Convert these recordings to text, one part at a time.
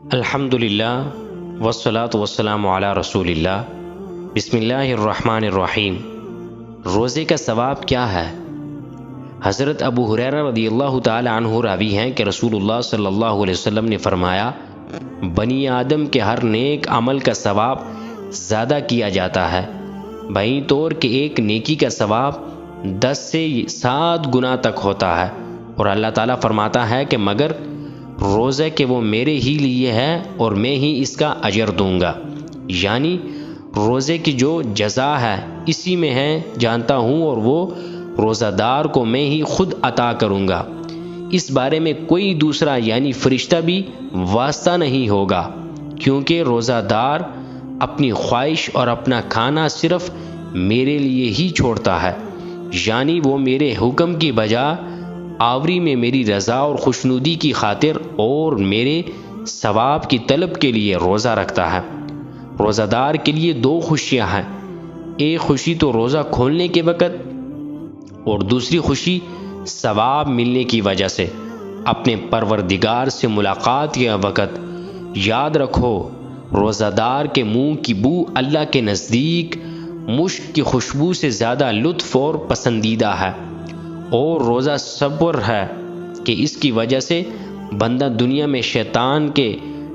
الحمدللہ والصلاۃ والسلام علی رسول اللہ۔ بسم اللہ الرحمن الرحیم۔ روزے کا ثواب کیا ہے؟ حضرت ابو ہریرہ رضی اللہ تعالی عنہ راوی ہیں کہ رسول اللہ صلی اللہ علیہ وسلم نے فرمایا، بنی آدم کے ہر نیک عمل کا ثواب زیادہ کیا جاتا ہے، بہیں طور کہ ایک نیکی کا ثواب 10 سے 7 گنا تک ہوتا ہے، اور اللہ تعالیٰ فرماتا ہے کہ مگر روزہ کہ وہ میرے ہی لیے ہے اور میں ہی اس کا اجر دوں گا، یعنی روزے کی جو جزا ہے اسی میں ہے جانتا ہوں، اور وہ روزہ دار کو میں ہی خود عطا کروں گا۔ اس بارے میں کوئی دوسرا یعنی فرشتہ بھی واسطہ نہیں ہوگا، کیونکہ روزہ دار اپنی خواہش اور اپنا کھانا صرف میرے لیے ہی چھوڑتا ہے، یعنی وہ میرے حکم کی بجائے آوری میں میری رضا اور خوشنودی کی خاطر اور میرے ثواب کی طلب کے لیے روزہ رکھتا ہے۔ روزہ دار کے لیے 2 خوشیاں ہیں، ایک خوشی تو روزہ کھولنے کے وقت اور دوسری خوشی ثواب ملنے کی وجہ سے اپنے پروردگار سے ملاقات کے وقت۔ یاد رکھو، روزہ دار کے منہ کی بو اللہ کے نزدیک مشک کی خوشبو سے زیادہ لطف اور پسندیدہ ہے، اور روزہ صبر ہے کہ اس کی وجہ سے بندہ دنیا میں شیطان کے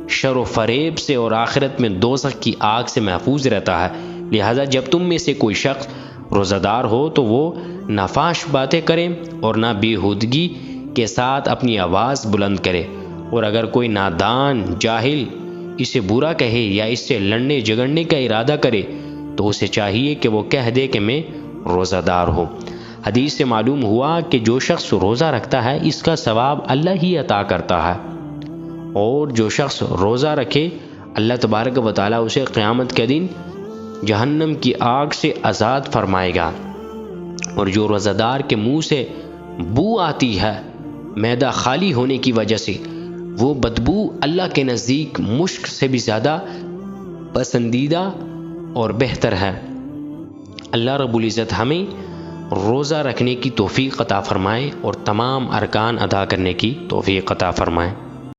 شر و فریب سے اور آخرت میں دوزخ کی آگ سے محفوظ رہتا ہے۔ لہذا جب تم میں سے کوئی شخص روزہ دار ہو تو وہ نہ فحش باتیں کرے اور نہ بیہودگی کے ساتھ اپنی آواز بلند کرے، اور اگر کوئی نادان جاہل اسے برا کہے یا اس سے لڑنے جھگڑنے کا ارادہ کرے تو اسے چاہیے کہ وہ کہہ دے کہ میں روزہ دار ہوں۔ حدیث سے معلوم ہوا کہ جو شخص روزہ رکھتا ہے اس کا ثواب اللہ ہی عطا کرتا ہے، اور جو شخص روزہ رکھے اللہ تبارک و تعالیٰ اسے قیامت کے دن جہنم کی آگ سے آزاد فرمائے گا، اور جو روزہ دار کے منہ سے بو آتی ہے معدہ خالی ہونے کی وجہ سے، وہ بدبو اللہ کے نزدیک مشک سے بھی زیادہ پسندیدہ اور بہتر ہے۔ اللہ رب العزت ہمیں روزہ رکھنے کی توفیق عطا فرمائے اور تمام ارکان ادا کرنے کی توفیق عطا فرمائے۔